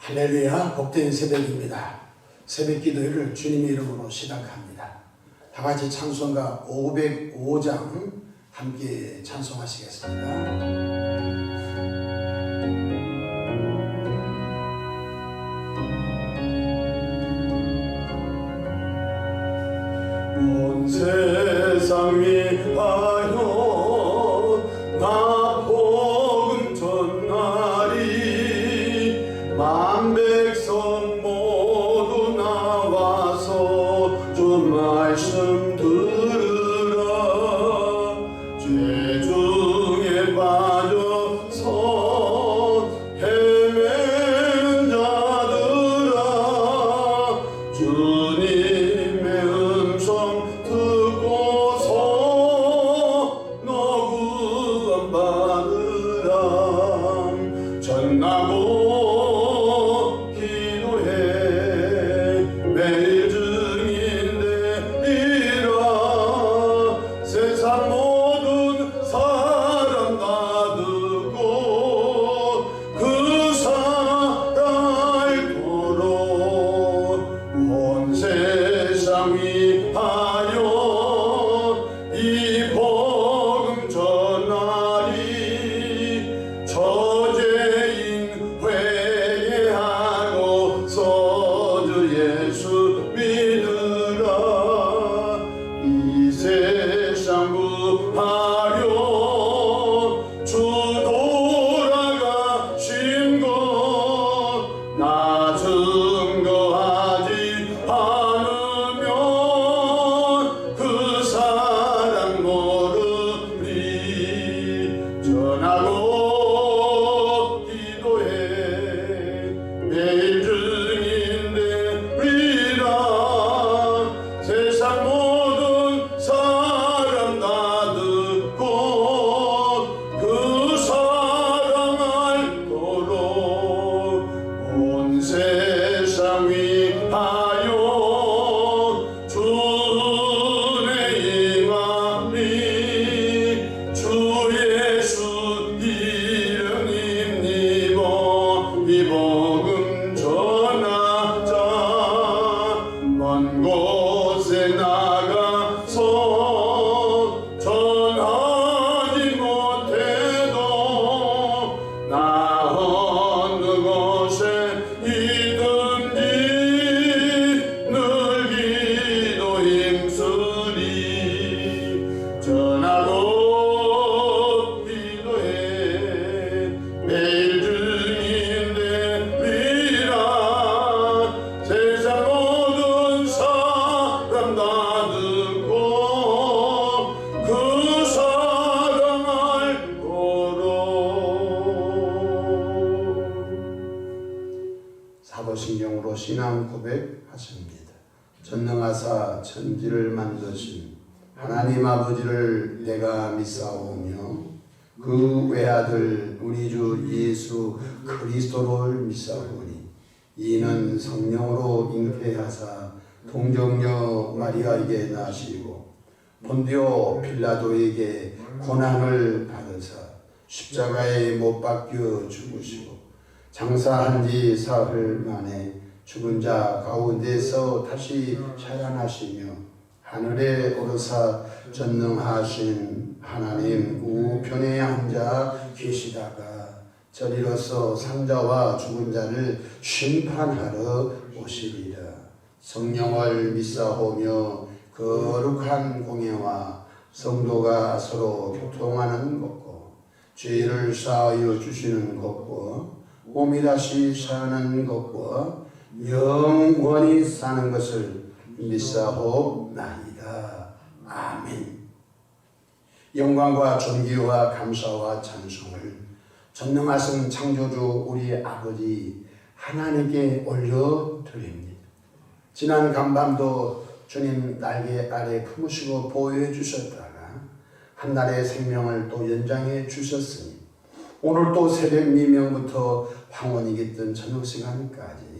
할렐루야, 복된 새벽입니다. 새벽 기도회를 주님의 이름으로 시작합니다. 다 같이 찬송가 505장 함께 찬송하시겠습니다. 온 세상 위하여 나 복음 전하리. 만 백성 모두 나와서 주 말씀 들으라. 죄 중에 빠져서 헤매는 자들아, 주님의 음성 듣고서 너 구원받으라. 전하고 기도해 매일 증인되리라. 세상 모든 사람 다 듣고 그 사랑 알도록 온 세상 위하여 이 복음 전하리. 저죄인 회개하고서 주 예수 믿으라. 이 세상 구하려 주 돌아가신 것 나 증거하지 않으면 그 사랑 모르리. 전하고 기도해 매일 증인되리라. 세상 모든 사람 다 듣고 그 사랑 알도록 온 세상 위하여 주의 임하니. 주 예수 이름 힘입어 이 복음 전하자. 먼 곳에 나가서 전하지 못해도 나 어느 곳에 있든지 늘 기도 힘쓰리. 전하고 기도해 매일 증인되리라. 세상 모든 사람 다 듣고 그 사랑 알도록. 사도신경으로 신앙 고백하십니다. 전능하사 천지를 만드신 하나님 아버지를 내가 믿사오며 그 외아들 우리 주 예수 그리스도를 믿사오니 이는 성령으로 잉태하사 동정녀 마리아에게 나시고 본디오 빌라도에게 고난을 받으사 십자가에 못 박혀 죽으시고 장사한 지 사흘 만에 죽은 자 가운데서 다시 살아나시며 하늘에 오르사 전능하신 하나님 우편에 앉아 계시다가 저리로서 산자와 죽은 자를 심판하러 오시리라. 성령을 믿사오며 거룩한 공예와 성도가 서로 교통하는 것과 죄를 사하여 주시는 것과 몸이 다시 사는 것과 영원히 사는 것을 믿사옵나이다. 아멘. 영광과 존귀와 감사와 찬송을 전능하신 창조주 우리 아버지 하나님께 올려드립니다. 지난 간밤도 주님 날개 아래 품으시고 보호해 주셨다가 한 달의 생명을 또 연장해 주셨으니 오늘 또 새벽 미명부터 황혼이 깃든 저녁 시간까지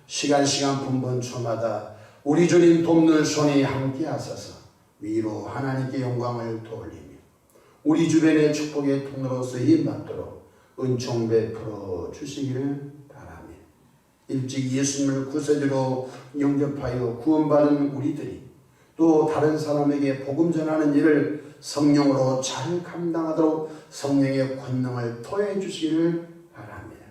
시간 분분초마다 우리 주님 돕는 손이 함께 하소서 위로 하나님께 영광을 돌리며 우리 주변의 축복의 통로로 쓰임 받도록 은총 베풀어 주시기를 바라며 일찍 예수님을 구세주로 영접하여 구원받은 우리들이 또 다른 사람에게 복음 전하는 일을 성령으로 잘 감당하도록 성령의 권능을 토해 주시기를 바랍니다.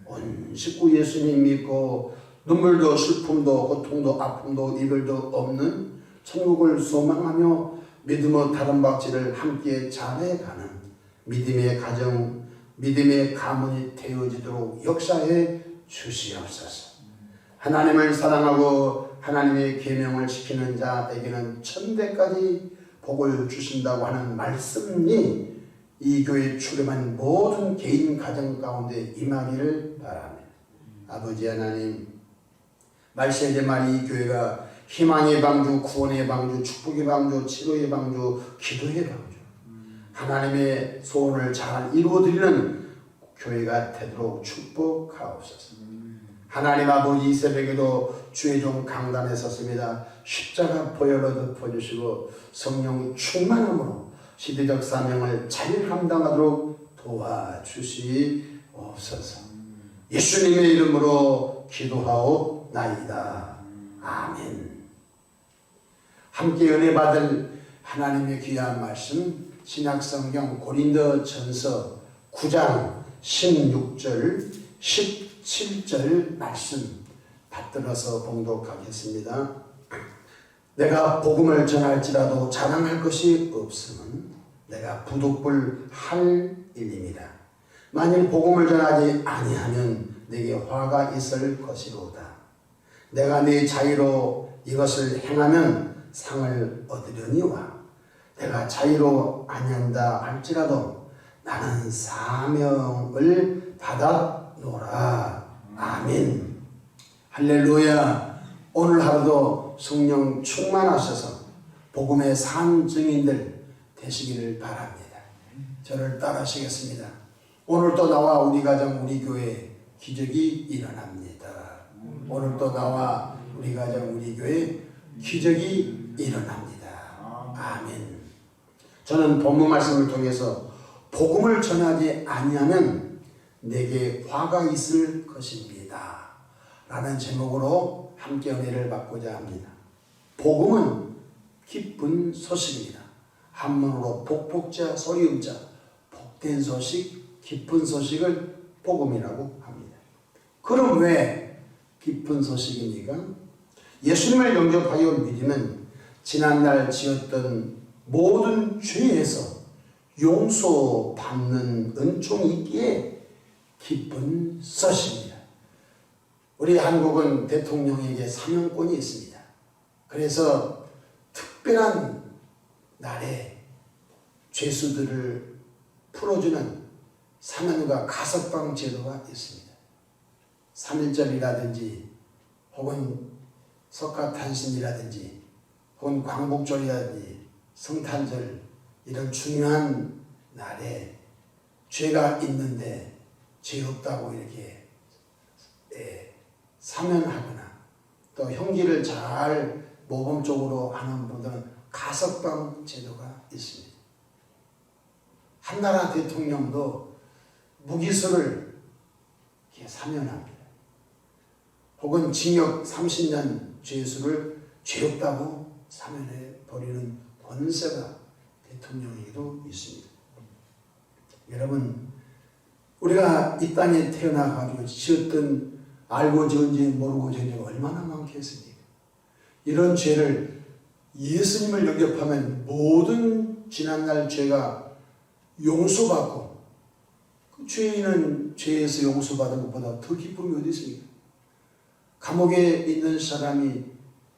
온 식구 예수님 믿고 눈물도 슬픔도 고통도 아픔도 이별도 없는 천국을 소망하며 믿음의 다름박질을 함께 잘해가는 믿음의 가정, 믿음의 가문이 되어지도록 역사해 주시옵소서. 하나님을 사랑하고 하나님의 계명을 지키는 자에게는 천대까지 복을 주신다고 하는 말씀이 이 교회에 출입한 모든 개인 가정 가운데 임하기를 바랍니다. 아버지 하나님, 말세제만 이 교회가 희망의 방주, 구원의 방주, 축복의 방주, 치료의 방주, 기도의 방주, 하나님의 소원을 잘 이루어드리는 교회가 되도록 축복하옵소서. 하나님 아버지, 이 새벽에도 주의 종 강단에 섰습니다. 십자가 보혈로 덮어주시고 성령 충만함으로 시대적 사명을 잘 감당하도록 도와주시옵소서. 예수님의 이름으로 기도하옵나이다. 아멘. 함께 은혜 받을 하나님의 귀한 말씀, 신약성경 고린도전서 9장 16절 17절 말씀 받들어서 봉독하겠습니다. 내가 복음을 전할지라도 자랑할 것이 없음은 내가 부득불 할 일입니다. 만일 복음을 전하지 아니하면 내게 화가 있을 것이로다. 내가 내 자의로 이것을 행하면 상을 얻으려니와 내가 자의로 아니한다 할지라도 나는 사명을 받았노라. 아멘. 할렐루야. 오늘 하루도 성령 충만하셔서 복음의 산 증인들 되시기를 바랍니다. 저를 따라하시겠습니다. 오늘도 나와 우리 가정 우리 교회 기적이 일어납니다. 오늘도 나와 우리 가정 우리 교회 기적이 일어납니다. 아멘. 저는 본문 말씀을 통해서 복음을 전하지 아니하면 내게 화가 있을 것입니다 라는 제목으로 함께 은혜를 받고자 합니다. 복음은 기쁜 소식입니다. 한문으로 복복자 소리음자 복된 소식, 기쁜 소식을 복음이라고 합니다. 그럼 왜 기쁜 소식입니까? 예수님을 영접하여 믿으면 지난날 지었던 모든 죄에서 용서받는 은총이 있기에 기쁜 소식입니다. 우리 한국은 대통령에게 사명권이 있습니다. 그래서 특별한 날에 죄수들을 풀어주는 사면과 가석방 제도가 있습니다. 3.1절이라든지 혹은 석가탄신이라든지 혹은 광복절이라든지 성탄절 이런 중요한 날에 죄가 있는데 죄 없다고 이렇게 사면하거나 또 형기를 잘 모범적으로 하는 분들은 가석방 제도가 있습니다. 한 나라 대통령도 무기수를 이렇게 사면합니다. 혹은 징역 30년 죄수를 죄 없다고 사면해 버리는 권세가 대통령에게도 있습니다. 여러분, 우리가 이 땅에 태어나가지고 지었던 알고 지은 죄 모르고 지은 죄가 얼마나 많겠습니까? 이런 죄를 예수님을 영접하면 모든 지난날 죄가 용서받고 그 죄인은 죄에서 용서받은 것보다 더 기쁨이 어디 있습니까? 감옥에 있는 사람이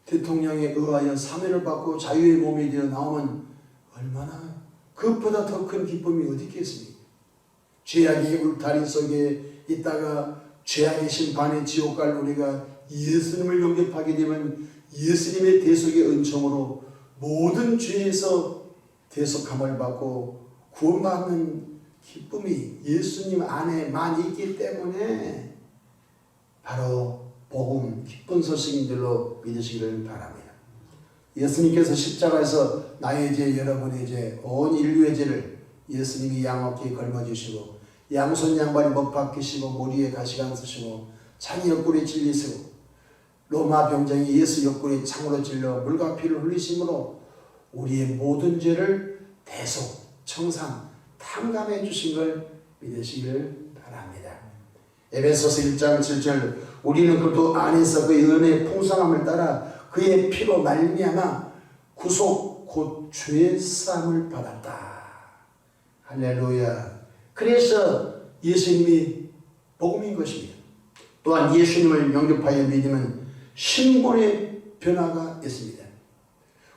대통령에 의하여 사면을 받고 자유의 몸이 되어 나오면 얼마나 그것보다 더 큰 기쁨이 어디 있겠습니까? 죄악의 울타리 속에 있다가 죄악의 심판의 지옥 갈 우리가 예수님을 영접하게 되면 예수님의 대속의 은총으로 모든 죄에서 대속함을 받고 구원받는 기쁨이 예수님 안에만 있기 때문에 바로 복음, 기쁜 소식인 줄로 믿으시기를 바랍니다. 예수님께서 십자가에서 나의 죄, 여러분의 죄, 온 인류의 죄를 예수님이 양어깨에 걸머주시고 양손 양발에 못 박히시고 머리에 가시관 쓰시고 자기 옆구리에 찔리시고 로마 병정이 예수 옆구리에 창으로 찔러 물과 피를 흘리심으로 우리의 모든 죄를 대속, 청산, 탕감해 주신 걸 믿으시길 바랍니다. 에베소서 1장 7절 우리는 그도 안에서 그의 은혜의 풍성함을 따라 그의 피로 말미암아 구속 곧 죄 사함을 받았다. 할렐루야. 그래서 예수님이 복음인 것입니다. 또한 예수님을 영접하여 믿으면 신분의 변화가 있습니다.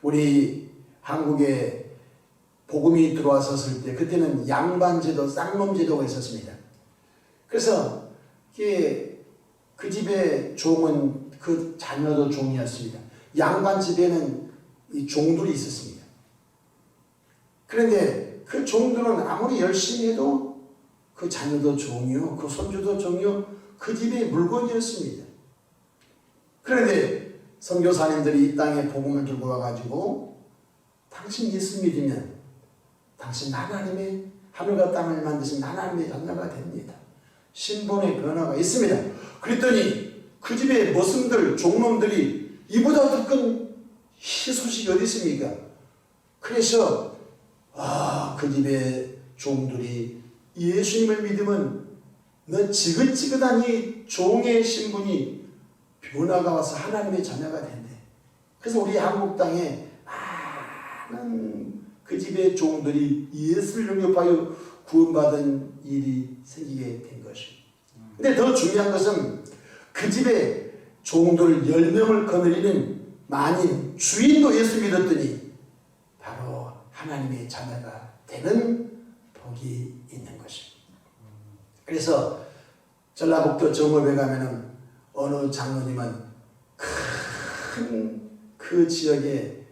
우리 한국에 복음이 들어왔었을 때 그때는 양반제도, 쌍놈제도가 있었습니다. 그래서 그 집의 종은 그 자녀도 종이었습니다. 양반 집에는 이 종들이 있었습니다. 그런데 그 종들은 아무리 열심히 해도 그 자녀도 종이요, 그 손주도 종이요, 그 집의 물건이었습니다. 그런데 선교사님들이 이 땅에 복음을 들고 와가지고 당신 예수 믿으면 당신 하나님의 하늘과 땅을 만드신 하나님의 자녀가 됩니다. 신분의 변화가 있습니다. 그랬더니 그 집의 머슴들, 종놈들이 이보다 더 큰 희소식이 어디 있습니까? 그래서 그 집의 종들이 예수님을 믿으면 넌 지긋지긋한 이 종의 신분이 변화가 와서 하나님의 자녀가 된대. 그래서 우리 한국 땅에 많은 그 집의 종들이 예수를 영접하여 구원받은 일이 생기게 된 것입니다. 근데 더 중요한 것은 그 집의 종들 10명을 거느리는 만인 주인도 예수 믿었더니 바로 하나님의 자녀가 되는 복이 있는 것입니다. 그래서 전라북도 정읍에 가면은 어느 장로님은 큰 그 지역에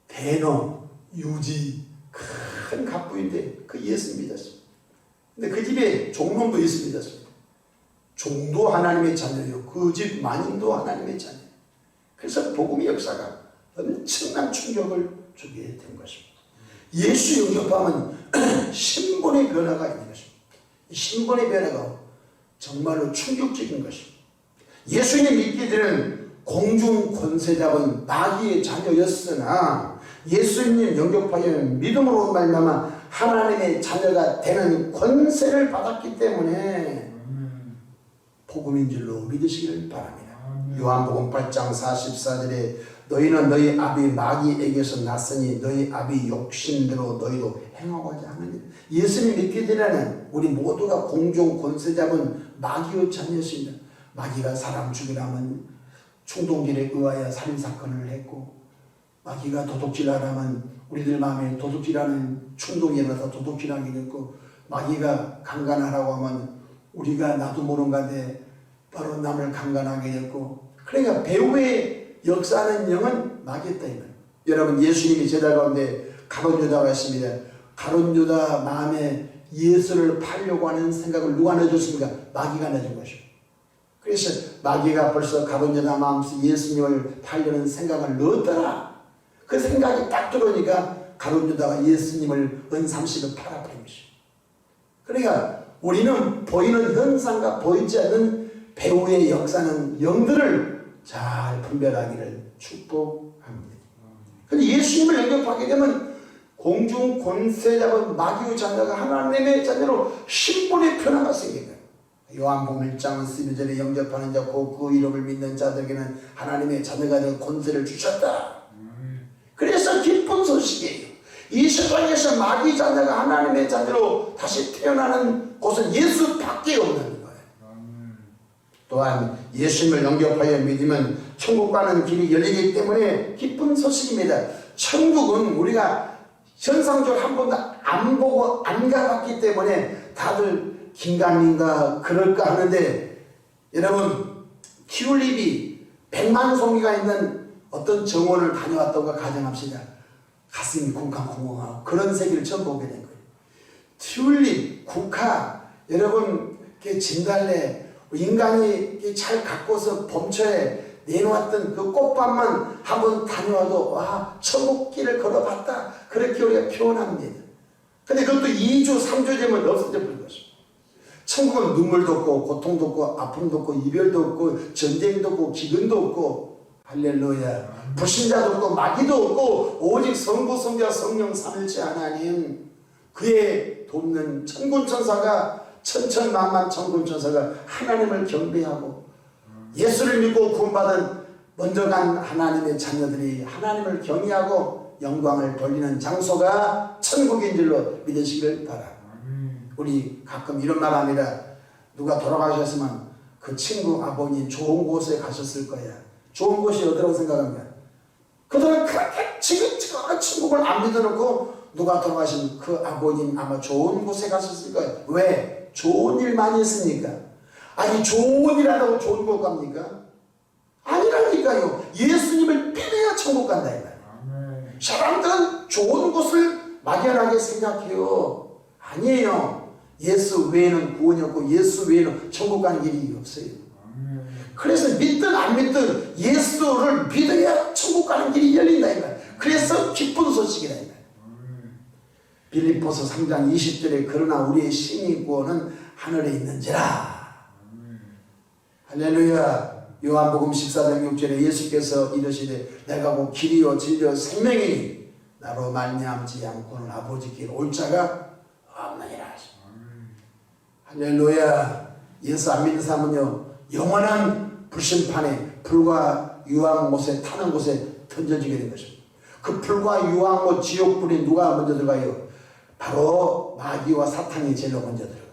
대농, 유지 큰 갑부인데 그 예수 믿었습니다. 근데 그 집에 종놈도 예수 믿었습니다. 종도 하나님의 자녀요, 그 집 만인도 하나님의 자녀. 그래서 복음의 역사가 엄청난 충격을 주게 된 것입니다. 예수 영접하면 신분의 변화가 있는 것입니다. 이 신분의 변화가 정말로 충격적인 것입니다. 예수님 믿게 되는 공중 권세 잡은 마귀의 자녀였으나 예수님 영접하여 믿음으로 말미암아 하나님의 자녀가 되는 권세를 받았기 때문에 복음인 줄로 믿으시기를 바랍니다. 요한복음 8장 44절에 너희는 너희 아비 마귀에게서 났으니 너희 아비 욕심대로 너희도 행하고자 하느니라. 예수님 믿게 되려는 우리 모두가 공중 권세 잡은 마귀의 자녀였습니다. 마귀가 사람 죽이라면 충동질에 의하여 살인사건을 했고, 마귀가 도둑질하라면 우리들 마음에 도둑질하는 충동이 일어나서 도둑질하게 됐고, 마귀가 강간하라고 하면 우리가 나도 모르는 가운데 바로 남을 강간하게 됐고, 그러니까 배후의 역사하는 영은 마귀였다. 여러분, 예수님이 제자 가운데 가룟 유다가 있습니다. 가룟 유다 마음에 예수를 팔려고 하는 생각을 누가 내줬습니까? 마귀가 내준 것이죠. 그래서 마귀가 벌써 가룟 유다 마음속에 예수님을 팔려는 생각을 넣었더라. 그 생각이 딱 들어오니까 가룟 유다가 예수님을 은30을 팔아버린 것이죠. 그러니까 우리는 보이는 현상과 보이지 않는 배후의 역사는 영들을 잘 분별하기를 축복합니다. 근데 예수님을 영접하게 되면 공중 권세 잡은 마귀의 자녀가 하나님의 자녀로 신분의 변화가 생깁니다. 요한복음 1장 12절에 영접하는 자 곧 그 이름을 믿는 자들에게는 하나님의 자녀가 된 권세를 주셨다. 그래서 기쁜 소식이에요. 이 세상에서 마귀 자녀가 하나님의 자녀로 다시 태어나는 곳은 예수밖에 없는 거예요. 또한 예수님을 영접하여 믿으면 천국 가는 길이 열리기 때문에 기쁜 소식입니다. 천국은 우리가 현상적으로 한 번도 안 보고 안 가봤기 때문에 다들 긴가민가 그럴까 하는데, 여러분, 튤립이 100만 송이가 있는 어떤 정원을 다녀왔다고 가정합시다. 가슴이 쿵쾅쿵쾅하고 그런 세계를 처음 보게 된 거예요. 튤립, 국화, 여러분, 진달래, 인간이 잘 가꿔서 봄철에 내놓았던 그 꽃밭만 한번 다녀와도 와, 천국길을 걸어봤다, 그렇게 우리가 표현합니다. 근데 그것도 2주, 3주 되면 없어져 버린 것입니다. 천국은 눈물도 없고 고통도 없고 아픔도 없고 이별도 없고 전쟁도 없고 기근도 없고 할렐루야. 불신자도 없고 마귀도 없고 오직 성부 성자 성령 삼일체 하나님 그의 돕는 천군천사가 천천만만 천군천사가 하나님을 경배하고 예수를 믿고 구원받은 먼저 간 하나님의 자녀들이 하나님을 경외하고 영광을 돌리는 장소가 천국인 줄로 믿으시길 바랍니다. 우리 가끔 이런 말 합니다. 누가 돌아가셨으면 그 친구 아버님 좋은 곳에 가셨을 거야. 좋은 곳이 어디라고 생각합니까? 그들은 그렇게 지긋지긋한 천국을 안 믿어놓고 누가 돌아가신 그 아버님 아마 좋은 곳에 가셨을 거예요. 왜? 좋은 일 많이 했으니까. 아니 좋은 일 한다고 좋은 곳 갑니까? 아니라니까요. 예수님을 믿어야 천국 간다 이 말이에요. 사람들은 좋은 곳을 막연하게 생각해요. 아니에요. 예수 외에는 구원이 없고 예수 외에는 천국 가는 길이 없어요. 그래서 믿든 안 믿든 예수를 믿어야 천국 가는 길이 열린다 이 말이에요. 그래서 기쁜 소식이다 이 말이에요. 빌립보서 3장 20절에 그러나 우리의 신이 구원은 하늘에 있는지라. 할렐루야. 요한복음 14장 6절에 예수께서 이르시되 내가 곧 길이요 진리요 생명이니 나로 말미암지 않고는 아버지께 올 자가 없느니라. 할렐루야. 예수 안 믿는 사람은요 영원한 불심판에 불과 유황못에 타는 곳에 던져지게 된 것입니다. 그 불과 유황못 지옥불이 누가 먼저 들어가요? 바로 마귀와 사탄이 제일 먼저 들어가.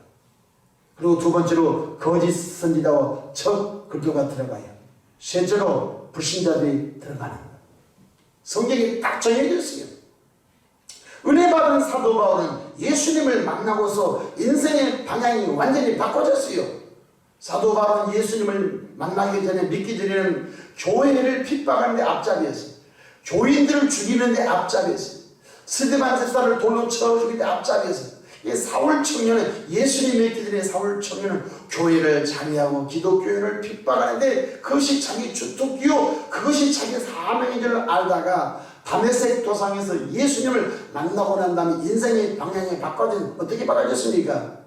그리고 두 번째로 거짓 선지자와 적 그리스도가 들어가요. 셋째로 불신자들이 들어가는 거예요. 성경이 딱 정해져 있어요. 은혜 받은 사도 바울은 예수님을 만나고서 인생의 방향이 완전히 바꿔졌어요. 사도 바울은 예수님을 만나기 전에 믿기 전에는 교회를 핍박하는 데 앞잡이였어요. 교인들을 죽이는 데 앞잡이였어요. 스데반 집사를 돌로 쳐 죽이는 데 앞잡이였어요. 사울 청년은 예수님 믿기 전에 사울 청년은 교회를 자리하고 기독교인을 핍박하는데 그것이 자기 주특기요 그것이 자기 사명인 줄 알다가 다메섹 도상에서 예수님을 만나고 난 다음에 인생의 방향이 바꿔진 어떻게 바꿔졌습니까?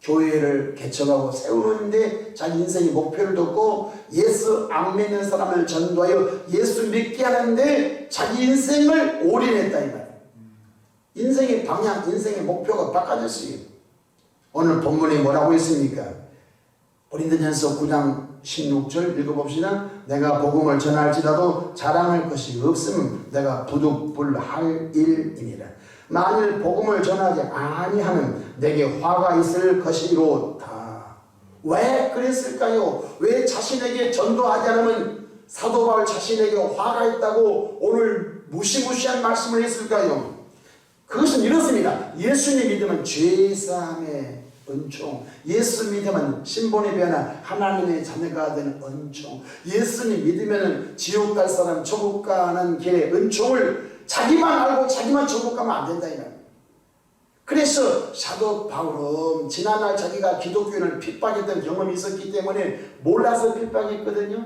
교회를 개척하고 세우는데 자기 인생의 목표를 뒀고 예수 안 믿는 사람을 전도하여 예수 믿게 하는데 자기 인생을 올인했다 이 말이에요. 인생의 방향, 인생의 목표가 바꿔졌어요. 오늘 본문이 뭐라고 했습니까? 고린도전서 9장 16절 읽어봅시다. 내가 복음을 전할지라도 자랑할 것이 없음 내가 부득불할 일이니라. 만일 복음을 전하지 아니하면 내게 화가 있을 것이로다. 왜 그랬을까요? 왜 자신에게 전도하지 않으면 사도 바울 자신에게 화가 있다고 오늘 무시무시한 말씀을 했을까요? 그것은 이렇습니다. 예수님 믿으면 죄사함의 은총, 예수 믿으면 신분의 변화, 하나님의 자녀가 되는 은총, 예수님 믿으면 지옥 갈 사람 천국 가는 길의 은총을 자기만 알고 자기만 천국 가면 안 된다 이거예요. 그래서 사도 바울은 지난날 자기가 기독교인을 핍박했던 경험이 있었기 때문에 몰라서 핍박했거든요.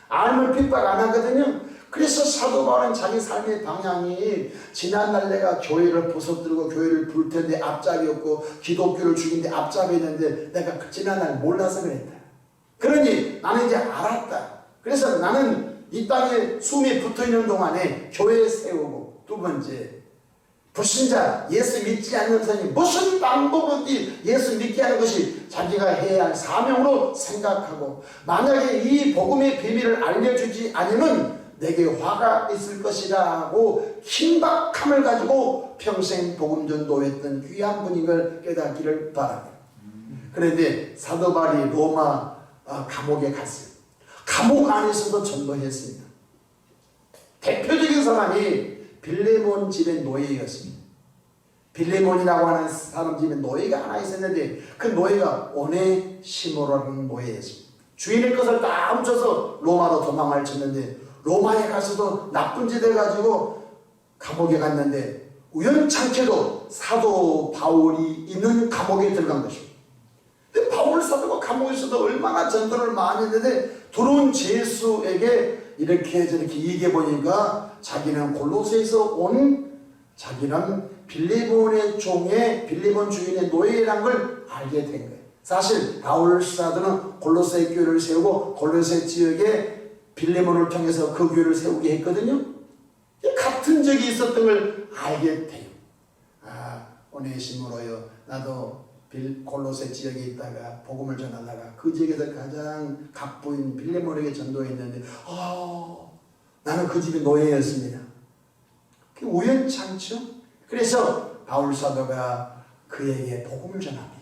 알면 핍박 안 하거든요. 그래서 사도 바울은 자기 삶의 방향이 지난날 내가 교회를 부서뜨리고 교회를 불텐데 앞잡이였고 기독교를 죽인데 앞잡이였는데 내가 지난날 몰라서 그랬다. 그러니 나는 이제 알았다. 그래서 나는 이 땅에 숨이 붙어있는 동안에 교회 세우고 두 번째 불신자 예수 믿지 않는 사람이 무슨 방법으로든지 예수 믿게 하는 것이 자기가 해야 할 사명으로 생각하고 만약에 이 복음의 비밀을 알려주지 않으면 내게 화가 있을 것이라고 긴박함을 가지고 평생 복음 전도했던 귀한 분인 걸 깨닫기를 바랍니다. 그런데 사도 바울이 로마 감옥에 갔어요. 감옥 안에서도 전도했습니다. 대표적인 사람이 빌레몬 집의 노예였습니다. 빌레몬이라고 하는 사람 집에 노예가 하나 있었는데 그 노예가 오네시모라는 노예였습니다. 주인의 것을 다 훔쳐서 로마로 도망을 쳤는데 로마에 가서도 나쁜 짓 해가지고 감옥에 갔는데 우연찮게도 사도 바울이 있는 감옥에 들어간 것입니다. 근데 바울 사도가 감옥에서도 얼마나 전도를 많이 했는데 들어온 제수에게 이렇게 저렇게 얘기해 보니까 자기는 골로새에서 온 자기는 빌레몬의 종의 빌레몬 주인의 노예라는 걸 알게 된 거예요. 사실 바울 사도는 골로새 교회를 세우고 골로새 지역에 빌레몬을 통해서 그 교회를 세우게 했거든요. 같은 적이 있었던 걸 알게 돼요. 오네시모로요, 나도 골로새 지역에 있다가 복음을 전하다가 그 지역에서 가장 갑부인 빌레몬에게 전도했는데 나는 그 집의 노예였습니다. 그게 우연찮죠? 그래서 바울 사도가 그에게 복음을 전합니다.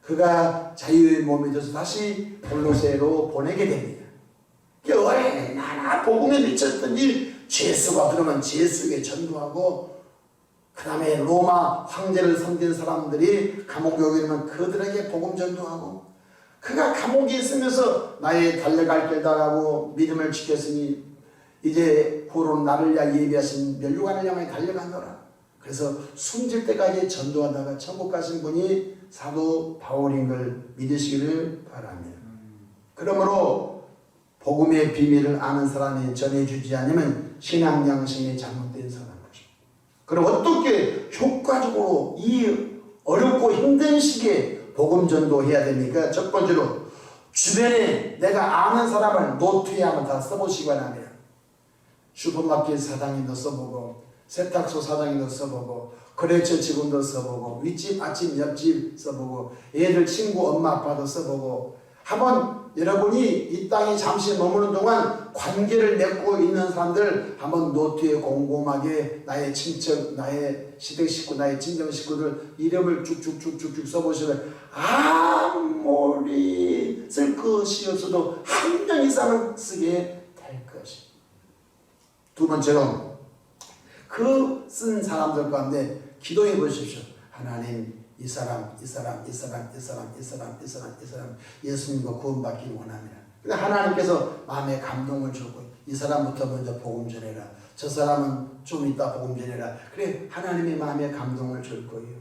그가 자유의 몸이 돼서 다시 골로새로 보내게 됩니다. 얼마나 복음에 미쳤던지 죄수가 들어오면 죄수에게 전도하고, 그 다음에 로마 황제를 섬긴 사람들이 감옥에 오게 되면 그들에게 복음 전도하고, 그가 감옥에 있으면서 나의 달려갈 길 다가고 믿음을 지켰으니 이제 후로 나를 위하여 예비하신 멸류관을 향해 달려간다라. 그래서 숨질 때까지 전도하다가 천국 가신 분이 사도 바울인 걸 믿으시기를 바랍니다. 그러므로 복음의 비밀을 아는 사람이 전해주지 않으면 신앙 양심이 잘못된 사람 것입니다. 그럼 어떻게 효과적으로 이 어렵고 힘든 시기에 복음 전도해야 됩니까? 첫 번째로 주변에 내가 아는 사람을 노트에 한번 다 써보시기 바랍니다. 슈퍼마켓 사장님도 써보고, 세탁소 사장님도 써보고, 거래처 직원도 써보고, 윗집, 앞집, 옆집 써보고, 애들 친구 엄마 아빠도 써보고, 한번 여러분이 이 땅에 잠시 머무는 동안 관계를 맺고 있는 사람들 한번 노트에 곰곰하게 나의 친척, 나의 시댁 식구, 나의 친정 식구들 이름을 쭉쭉쭉쭉 써보시면 아무리 쓸 것이 없어도 한 명 이상은 쓰게 될 것입니다. 두 번째로 그 쓴 사람들 가운데 기도해 보십시오. 하나님, 이 사람 예수님과 구원받기를 원합니다. 근데 하나님께서 마음에 감동을 주고 이 사람부터 먼저 복음 전해라. 저 사람은 좀 이따 복음 전해라. 그래, 하나님의 마음에 감동을 줄 거예요.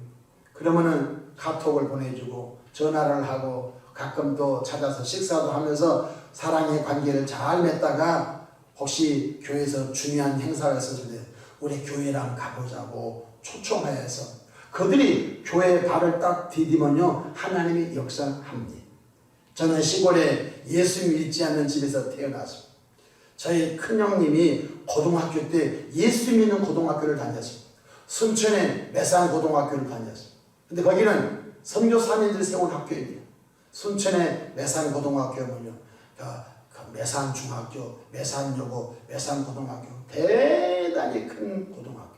그러면은 카톡을 보내주고 전화를 하고 가끔 또 찾아서 식사도 하면서 사랑의 관계를 잘 맺다가 혹시 교회에서 중요한 행사가 있었을 때 우리 교회랑 가보자고 초청해서 그들이 교회에 발을 딱 디디면요 하나님이 역사합니다. 저는 시골에 예수 믿지 않는 집에서 태어났습니다. 저희 큰형님이 고등학교 때 예수 믿는 고등학교를 다녔습니다. 순천에 매산고등학교를 다녔습니다. 근데 거기는 선교사님들이 세운 학교입니다. 순천에 매산고등학교면요 매산중학교, 매산여고, 매산고등학교 대단히 큰 고등학교.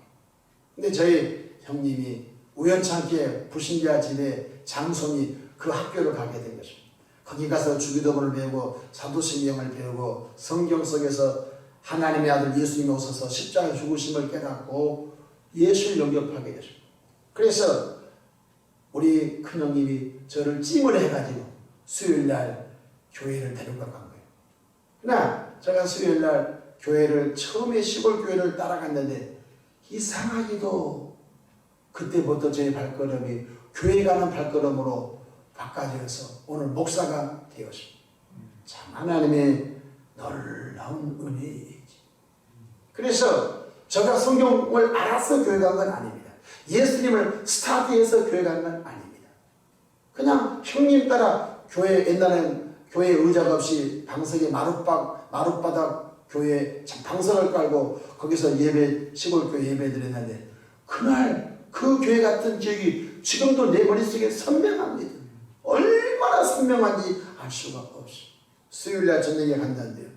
근데 저희 형님이 우연찮게 불신자 집에 장손이 그 학교를 가게 된 것입니다. 거기 가서 주기도문을 배우고 사도신경을 배우고 성경 속에서 하나님의 아들 예수님이 오셔서 십자가 죽으심을 깨닫고 예수를 영접하게 됐습니다. 그래서 우리 큰형님이 저를 찜을 해가지고 수요일날 교회를 데려가 간 거예요. 그러나 제가 수요일날 교회를 처음에 시골 교회를 따라갔는데 이상하게도 그때부터 제 발걸음이 교회 가는 발걸음으로 바꿔져서 오늘 목사가 되었습니다. 참 하나님의 놀라운 은혜이지. 그래서 제가 성경을 알아서 교회 간 건 아닙니다. 예수님을 스타디해서 교회 간 건 아닙니다. 그냥 형님 따라 교회, 옛날엔 교회 의자가 없이 방석에 마룻바닥 교회 방석을 깔고 거기서 예배, 시골교회 예배 드렸는데 그날 그 교회 같은 기억이 지금도 내 머릿속에 선명합니다. 얼마나 선명한지 알 수가 없어. 수요일날 저녁에 간다는데요.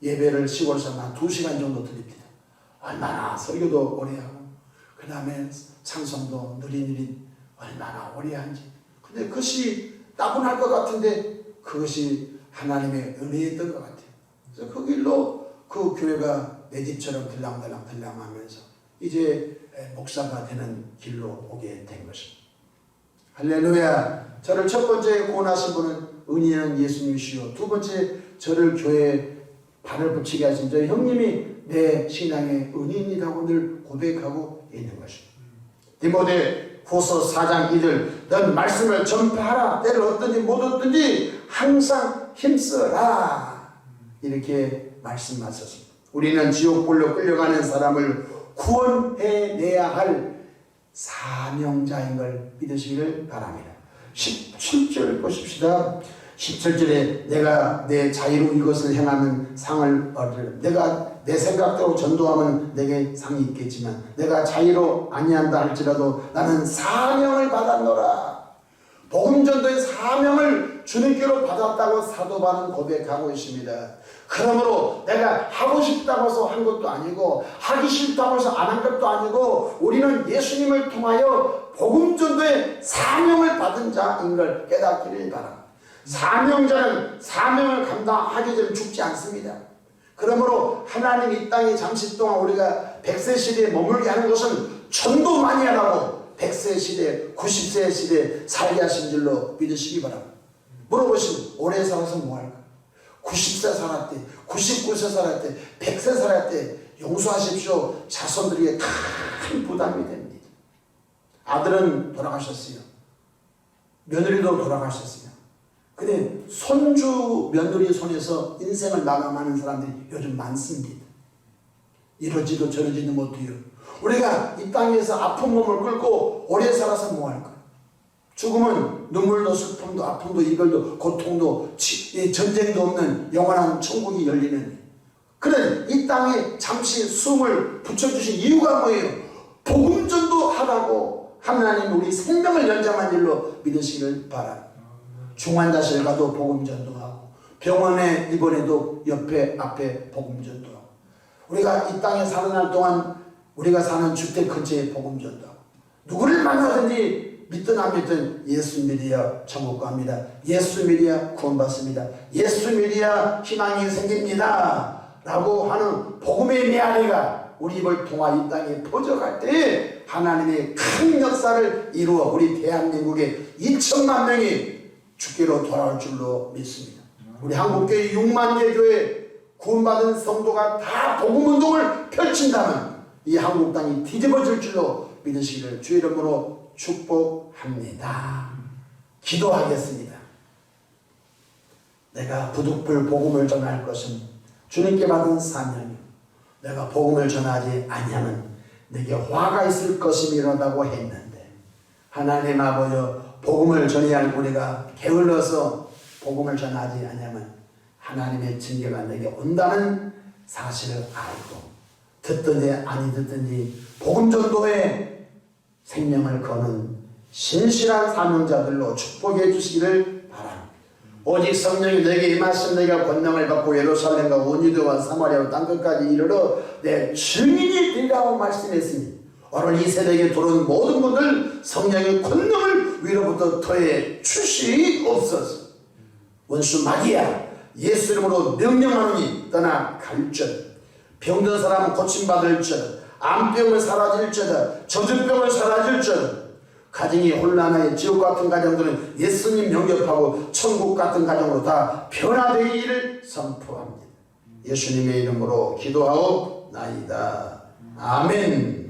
예배를 시골에서 한 2시간 정도 드립니다. 얼마나 설교도 오래 하고 그 다음에 찬송도 느릿느릿 얼마나 오래 한지. 근데 그것이 따분할 것 같은데 그것이 하나님의 은혜였던 것 같아요. 그래서 그 길로 그 교회가 내 집처럼 들랑들랑 하면서 이제 목사가 되는 길로 오게 된 것입니다. 할렐루야. 저를 첫 번째 구원하신 분은 은혜는 예수님이시요. 두 번째 저를 교회에 발을 붙이게 하신 저희 형님이 내 신앙의 은혜입니다고 늘 고백하고 있는 것입니다. 디모데 후서 4장 1절 넌 말씀을 전파하라. 때를 얻든지 못 얻든지 항상 힘써라. 이렇게 말씀하셨습니다. 우리는 지옥불로 끌려가는 사람을 구원해내야 할 사명자인 걸 믿으시기를 바랍니다. 17절 보십시다. 17절에 내가 내 자유로 이것을 행하는 상을 얻을. 내가 내 생각대로 전도하면 내게 상이 있겠지만 내가 자유로 아니한다 할지라도 나는 사명을 받았노라. 복음 전도의 사명을 주님께로 받았다고 사도 바울은 고백하고 있습니다. 그러므로 내가 하고 싶다고 해서 한 것도 아니고 하기 싫다고 해서 안 한 것도 아니고 우리는 예수님을 통하여 복음 전도의 사명을 받은 자인 걸 깨닫기를 바랍니다. 사명자는 사명을 감당하기 전에 죽지 않습니다. 그러므로 하나님 이 땅에 잠시 동안 우리가 100세 시대에 머물게 하는 것은 전도 많이 하라고 100세 시대, 90세 시대에 살게 하신 줄로 믿으시기 바랍니다. 물어보시면 오래 살아서 뭐 할까? 90세 살았대, 99세 살았대, 100세 살았대. 용서하십시오. 자손들에게 큰 부담이 됩니다. 아들은 돌아가셨어요. 며느리도 돌아가셨어요. 근데 손주 며느리 손에서 인생을 마감하는 사람들이 요즘 많습니다. 이러지도 저러지도 못해요. 우리가 이 땅에서 아픈 몸을 끌고 오래 살아서 뭐 할까? 죽음은 눈물도 슬픔도 아픔도 이별도 고통도 전쟁도 없는 영원한 천국이 열리는. 그래 이 땅에 잠시 숨을 붙여주신 이유가 뭐예요? 복음전도 하라고 하나님 우리 생명을 연장한 일로 믿으시길 바랍니다. 중환자실 가도 복음전도하고 병원에 입원해도 옆에 앞에 복음전도하고 우리가 이 땅에 사는 날 동안 우리가 사는 주택 근처에 복음전도하고 누구를 만나든지 믿든 안 믿든 예수 믿어야 천국 갑니다. 예수 믿어야 구원받습니다. 예수 믿어야 희망이 생깁니다 라고 하는 복음의 메아리가 우리 입을 통하 이 땅에 퍼져갈 때 하나님의 큰 역사를 이루어 우리 대한민국에 2천만 명이 주께로 돌아올 줄로 믿습니다. 우리 한국교회 6만 개 교회 구원받은 성도가 다 복음운동을 펼친다면 이 한국 땅이 뒤집어질 줄로 믿으시기를 주의 이름으로 축복합니다. 기도하겠습니다. 내가 부득불 복음을 전할 것은 주님께 받은 사명이요 내가 복음을 전하지 아니하면 내게 화가 있을 것임이라고 했는데 하나님 아버지 복음을 전해야 할 우리가 게을러서 복음을 전하지 아니하면 하나님의 징계가 내게 온다는 사실을 알고 듣든지 아니 듣든지 복음 전도에 생명을 거는 신실한 사명자들로 축복해 주시기를 바랍니다. 오직 성령이 내게 임하시면 내가 권능을 받고 예루살렘과 온 유대와 사마리아와 땅끝까지 이르러 내 증인이 되리라고 말씀했으니 오늘 이 세대에 들어온 모든 분들 성령의 권능을 위로부터 토해 주시옵소서. 원수 마귀야 예수 이름으로 명령하노니 떠나 갈지어다. 병든 사람은 고침받을지어다. 암병은 사라질지어다. 저주병은 사라질지어다. 가정이 혼란하여 지옥 같은 가정들은 예수님 영접하고 천국 같은 가정으로 다 변화되기를 선포합니다. 예수님의 이름으로 기도하옵나이다. 아멘.